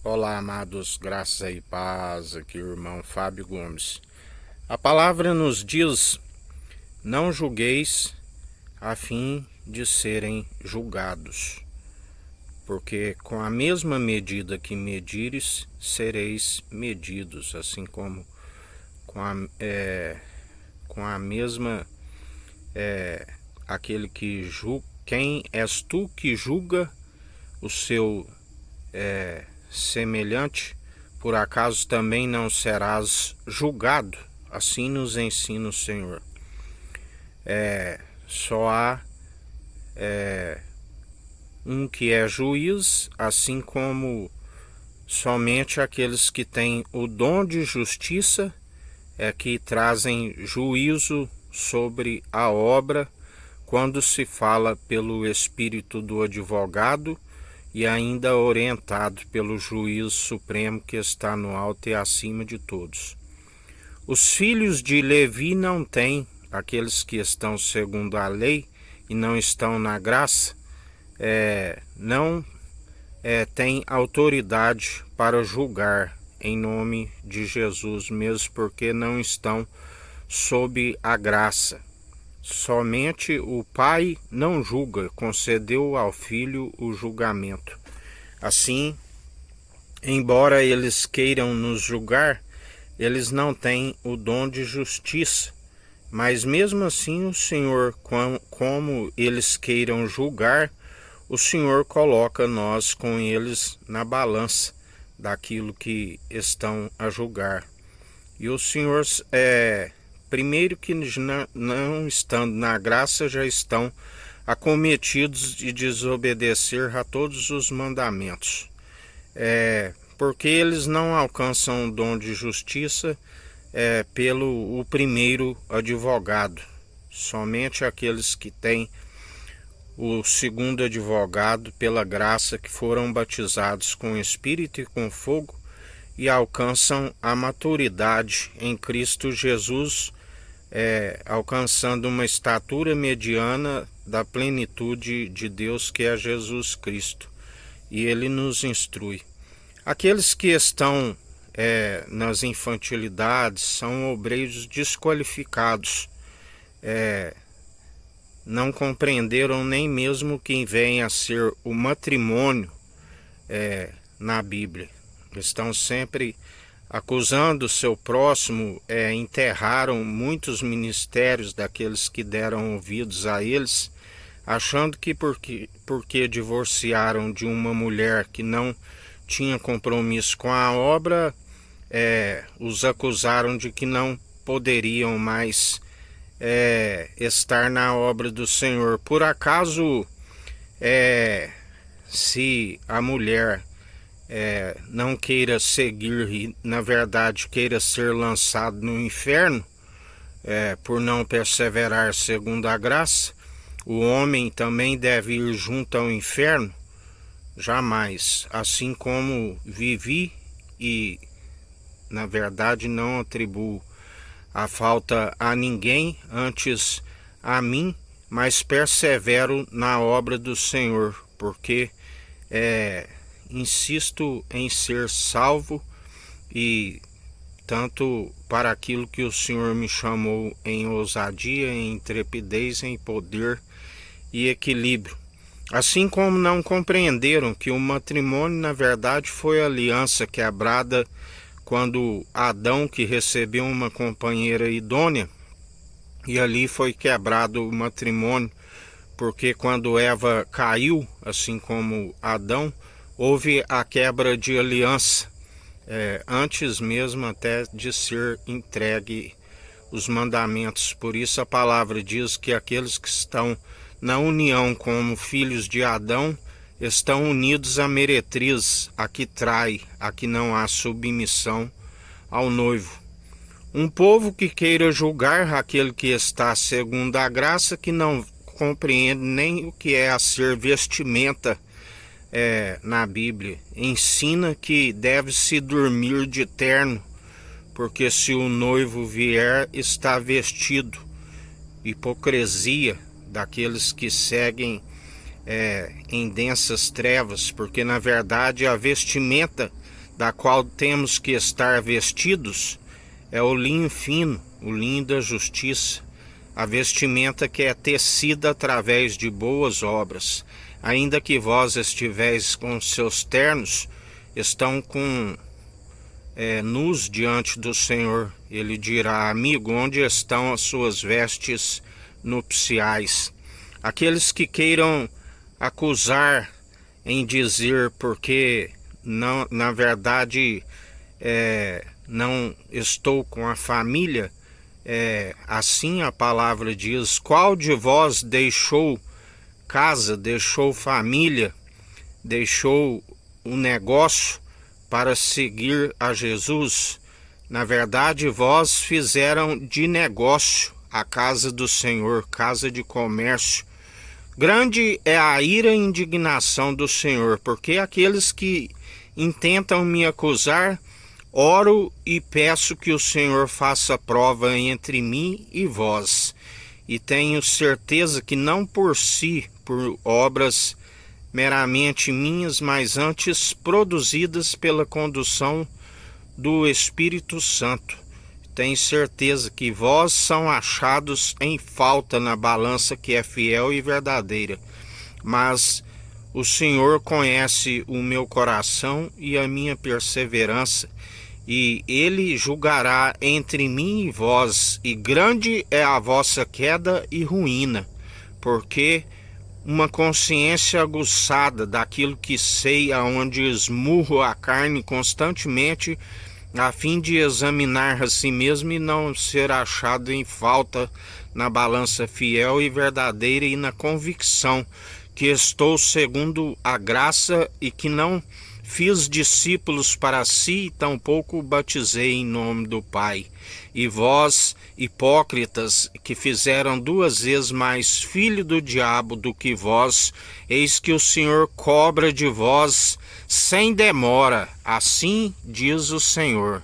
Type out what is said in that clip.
Olá, amados, graça e paz, aqui o irmão Fábio Gomes. A palavra nos diz: não julgueis a fim de serem julgados, porque com a mesma medida que medires, sereis medidos, assim como com a mesma, aquele que julga. Quem és tu que julga o seu semelhante? Por acaso também não serás julgado? Assim nos ensina o Senhor. Só há um que é juiz, assim como somente aqueles que têm o dom de justiça é que trazem juízo sobre a obra quando se fala pelo espírito do advogado e ainda orientado pelo juiz supremo que está no alto e acima de todos. Os filhos de Levi não têm, aqueles que estão segundo a lei e não estão na graça, não têm autoridade para julgar em nome de Jesus, mesmo porque não estão sob a graça. Somente o Pai não julga, concedeu ao Filho o julgamento. Assim, embora eles queiram nos julgar, eles não têm o dom de justiça, mas mesmo assim o Senhor, como eles queiram julgar, o Senhor coloca nós com eles na balança daquilo que estão a julgar. E o Senhor, primeiro que não estando na graça, já estão acometidos de desobedecer a todos os mandamentos. Porque eles não alcançam o dom de justiça pelo o primeiro advogado. Somente aqueles que têm o segundo advogado, pela graça, que foram batizados com Espírito e com fogo e alcançam a maturidade em Cristo Jesus, alcançando uma estatura mediana da plenitude de Deus, que é Jesus Cristo. E Ele nos instrui. Aqueles que estão nas infantilidades são obreiros desqualificados, não compreenderam nem mesmo quem vem a ser o matrimônio na Bíblia. Estão sempre acusando o seu próximo, enterraram muitos ministérios daqueles que deram ouvidos a eles, achando que porque divorciaram de uma mulher que não tinha compromisso com a obra, os acusaram de que não poderiam mais estar na obra do Senhor. Por acaso, se a mulher não queira seguir e na verdade queira ser lançado no inferno, por não perseverar segundo a graça, o homem também deve ir junto ao inferno? Jamais. Assim como vivi e na verdade não atribuo a falta a ninguém, antes a mim, mas persevero na obra do Senhor, porque insisto em ser salvo, e tanto para aquilo que o Senhor me chamou em ousadia, em intrepidez, em poder e equilíbrio. Assim como não compreenderam que o matrimônio na verdade foi a aliança quebrada quando Adão, que recebeu uma companheira idônea, e ali foi quebrado o matrimônio, porque quando Eva caiu, assim como Adão, houve a quebra de aliança, antes mesmo até de ser entregue os mandamentos. Por isso a palavra diz que aqueles que estão na união como filhos de Adão estão unidos à meretriz, a que trai, a que não há submissão ao noivo. Um povo que queira julgar aquele que está segundo a graça, que não compreende nem o que é a ser vestimenta na Bíblia. Ensina que deve-se dormir de terno, porque se o noivo vier, está vestido. Hipocrisia daqueles que seguem em densas trevas, porque na verdade a vestimenta da qual temos que estar vestidos, é o linho fino, o linho da justiça, a vestimenta que é tecida através de boas obras. Ainda que vós estivéis com seus ternos, estão nus diante do Senhor. Ele dirá: amigo, onde estão as suas vestes nupciais? Aqueles que queiram acusar em dizer porque não, na verdade não estou com a família, assim a palavra diz: qual de vós deixou casa, deixou família, deixou um negócio para seguir a Jesus? Na verdade, vós fizeram de negócio a casa do Senhor, casa de comércio. Grande é a ira e indignação do Senhor, porque aqueles que intentam me acusar, oro e peço que o Senhor faça prova entre mim e vós. E tenho certeza que não por si, por obras meramente minhas, mas antes produzidas pela condução do Espírito Santo. Tenho certeza que vós são achados em falta na balança que é fiel e verdadeira. Mas o Senhor conhece o meu coração e a minha perseverança, e Ele julgará entre mim e vós, e grande é a vossa queda e ruína, porque uma consciência aguçada daquilo que sei, aonde esmurro a carne constantemente, a fim de examinar a si mesmo e não ser achado em falta na balança fiel e verdadeira, e na convicção que estou segundo a graça, e que não fiz discípulos para si, tampouco batizei em nome do Pai. E vós, hipócritas, que fizeram 2 vezes mais filho do diabo do que vós, eis que o Senhor cobra de vós sem demora, assim diz o Senhor.